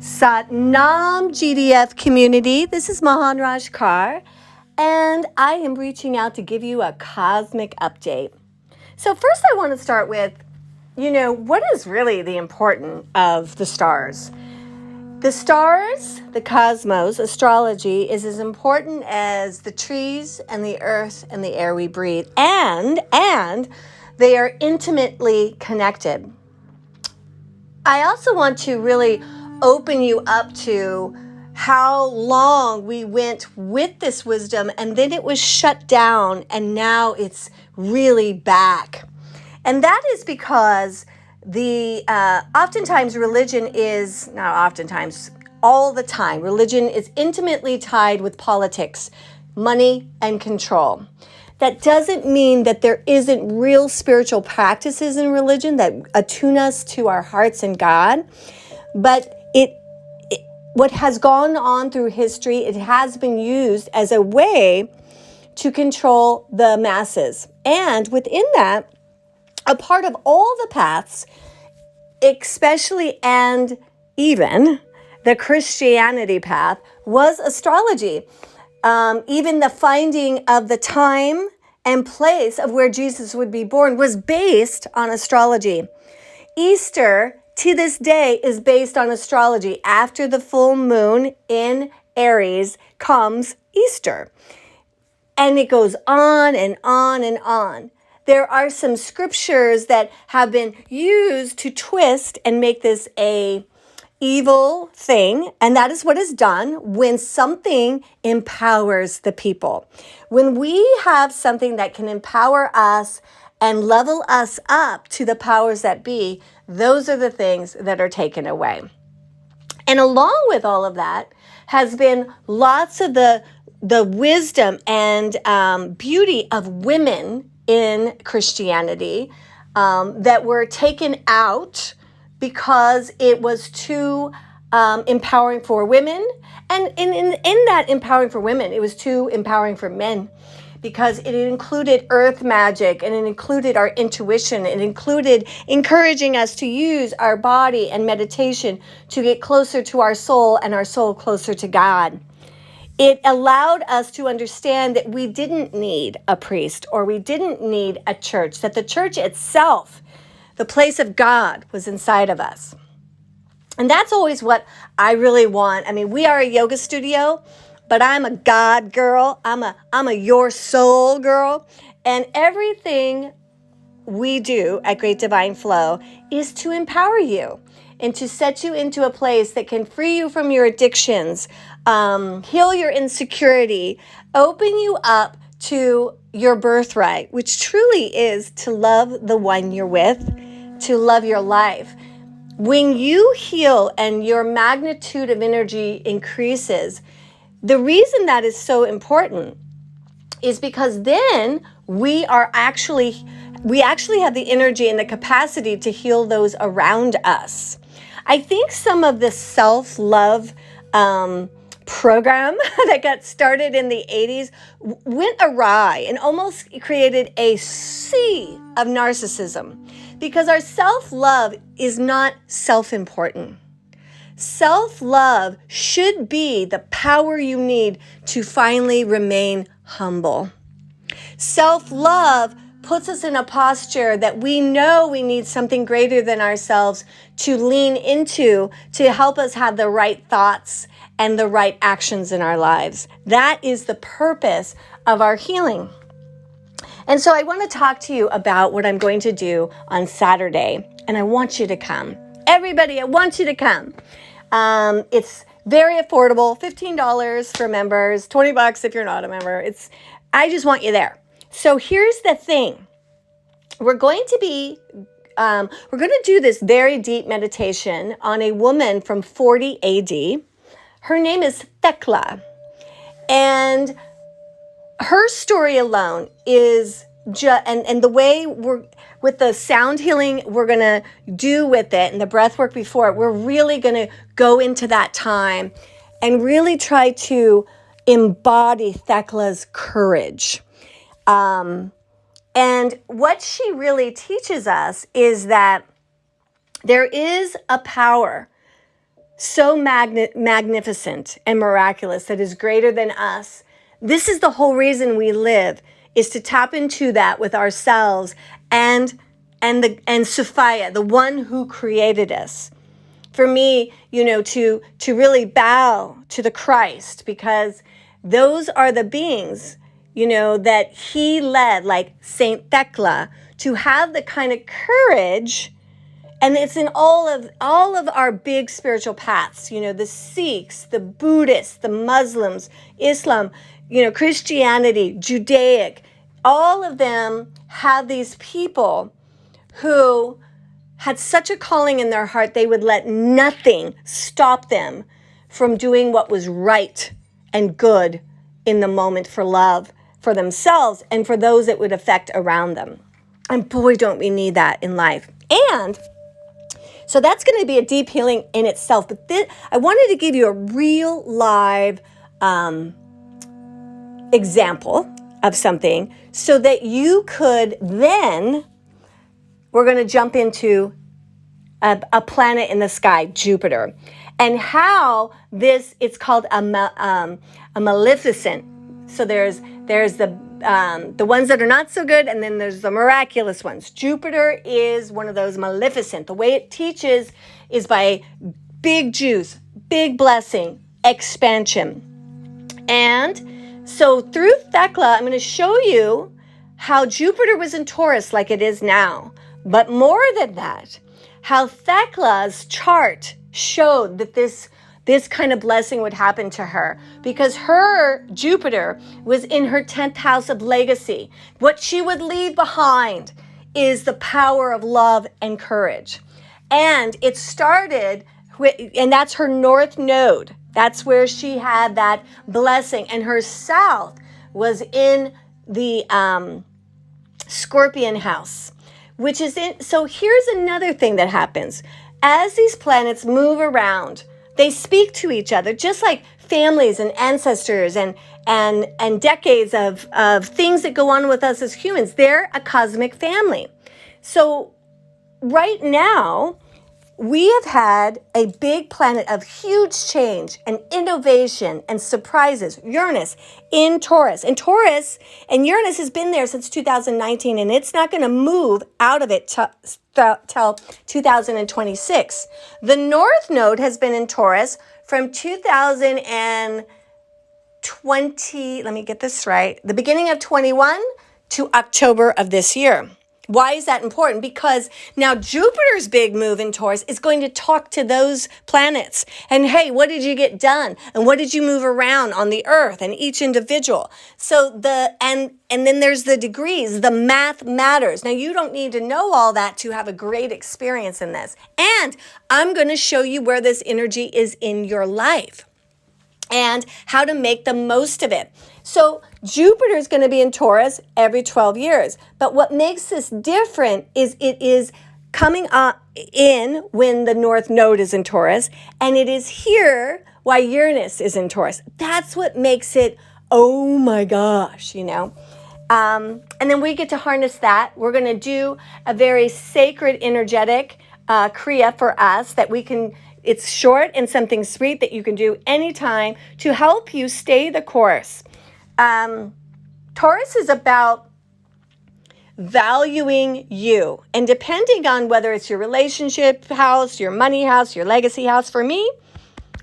Satnam GDF community. This is Mahan Rajkar, and I am reaching out to give you a cosmic update. So first I want to start with, what is really the importance of the stars? The stars, the cosmos, astrology is as important as the trees and the earth and the air we breathe, and they are intimately connected. I also want to really open you up to how long we went with this wisdom and then it was shut down and now it's really back. And that is because oftentimes religion is, not oftentimes, all the time, religion is intimately tied with politics, money, and control. That doesn't mean that there isn't real spiritual practices in religion that attune us to our hearts and God. But what has gone on through history, it has been used as a way to control the masses. And within that, a part of all the paths, especially and even the Christianity path, was astrology. Even the finding of the time and place of where Jesus would be born was based on astrology. Easter, to this day, is based on astrology. After the full moon in Aries comes Easter. And it goes on and on and on. There are some scriptures that have been used to twist and make this a evil thing, and that is what is done when something empowers the people. When we have something that can empower us and level us up to the powers that be, those are the things that are taken away. And along with all of that has been lots of the wisdom and beauty of women in Christianity that were taken out because it was too empowering for women. And in that empowering for women, it was too empowering for men because it included earth magic and it included our intuition. It included encouraging us to use our body and meditation to get closer to our soul and our soul closer to God. It allowed us to understand that we didn't need a priest or we didn't need a church, that the church itself, the place of God, was inside of us. And that's always what I really want. I mean, we are a yoga studio, but I'm a God girl. I'm a your soul girl. And everything we do at Great Divine Flow is to empower you and to set you into a place that can free you from your addictions, heal your insecurity, open you up to your birthright, which truly is to love the one you're with, to love your life. When you heal and your magnitude of energy increases, the reason that is so important is because then we actually have the energy and the capacity to heal those around us. I think some of the self-love program that got started in the 80s went awry and almost created a sea of narcissism because our self-love is not self-important. Self-love should be the power you need to finally remain humble. Self-love puts us in a posture that we know we need something greater than ourselves to lean into to help us have the right thoughts and the right actions in our lives. That is the purpose of our healing. And so I want to talk to you about what I'm going to do on Saturday, and I want you to come. Everybody, I want you to come. It's very affordable, $15 for members, $20 if you're not a member. I just want you there. So here's the thing. We're going to do this very deep meditation on a woman from 40 AD. Her name is Thecla. And her story alone is and the way with the sound healing we're going to do with it and the breath work before it, we're really going to go into that time and really try to embody Thecla's courage. And what she really teaches us is that there is a power so magnificent and miraculous that is greater than us. This is the whole reason we live, is to tap into that with ourselves and Sophia, the one who created us. For me, to really bow to the Christ, because those are the beings, that he led, like Saint Thecla, to have the kind of courage. And it's in all of our big spiritual paths, the Sikhs, the Buddhists, the Muslims, Islam, Christianity, Judaic, all of them have these people who had such a calling in their heart, they would let nothing stop them from doing what was right and good in the moment for love, for themselves, and for those it would affect around them. And boy, don't we need that in life. And so that's going to be a deep healing in itself. But I wanted to give you a real live example of something so that you could then, we're going to jump into a planet in the sky, Jupiter, and how it's called a maleficent. So there's the ones that are not so good, and then there's the miraculous ones. Jupiter is one of those maleficent. The way it teaches is by big juice, big blessing, expansion. And so through Thecla, I'm going to show you how Jupiter was in Taurus like it is now. But more than that, how Thecla's chart showed that this kind of blessing would happen to her, because her Jupiter was in her 10th house of legacy. What she would leave behind is the power of love and courage. And it started and that's her north node. That's where she had that blessing. And her south was in the Scorpion house, which is in. So here's another thing that happens. As these planets move around, they speak to each other, just like families and ancestors and decades of things that go on with us as humans. They're a cosmic family. So right now, we have had a big planet of huge change and innovation and surprises, Uranus in Taurus. And Taurus and Uranus has been there since 2019, and it's not going to move out of it till 2026. The North Node has been in Taurus from 2020, let me get this right, the beginning of 21 to October of this year. Why is that important? Because now Jupiter's big move in Taurus is going to talk to those planets. And hey, what did you get done? And what did you move around on the earth and each individual? So and then there's the degrees, the math matters. Now you don't need to know all that to have a great experience in this. And I'm going to show you where this energy is in your life and how to make the most of it. So Jupiter is going to be in Taurus every 12 years. But what makes this different is it is coming in when the North Node is in Taurus, and it is here while Uranus is in Taurus. That's what makes it, oh my gosh, And then we get to harness that. We're going to do a very sacred, energetic Kriya for us that we can. It's short and something sweet that you can do anytime to help you stay the course. Taurus is about valuing you. And depending on whether it's your relationship house, your money house, your legacy house, for me,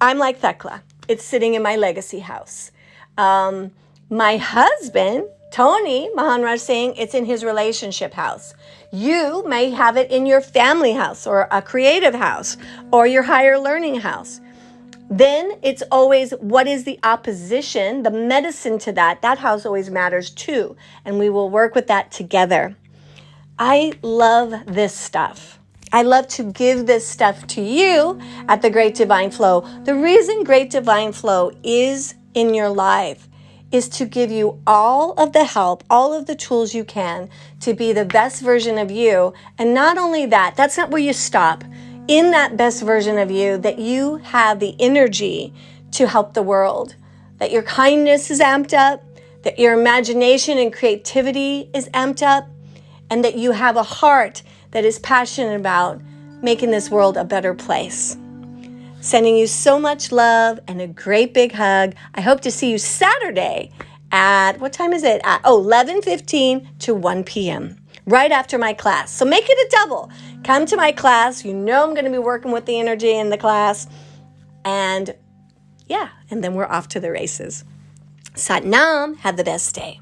I'm like Thecla. It's sitting in my legacy house. My husband, Tony Mahanraj Singh, it's in his relationship house. You may have it in your family house or a creative house or your higher learning house. Then it's always, what is the opposition, the medicine to that? That house always matters too. And we will work with that together. I love this stuff. I love to give this stuff to you at the Great Divine Flow. The reason Great Divine Flow is in your life is to give you all of the help, all of the tools you can to be the best version of you. And not only that, that's not where you stop. In that best version of you, that you have the energy to help the world, that your kindness is amped up, that your imagination and creativity is amped up, and that you have a heart that is passionate about making this world a better place. Sending you so much love and a great big hug. I hope to see you Saturday at, what time is it? At 11:15 to 1 p.m. right after my class. So make it a double. Come to my class. You know I'm going to be working with the energy in the class. And yeah, and then we're off to the races. Sat Nam, have the best day.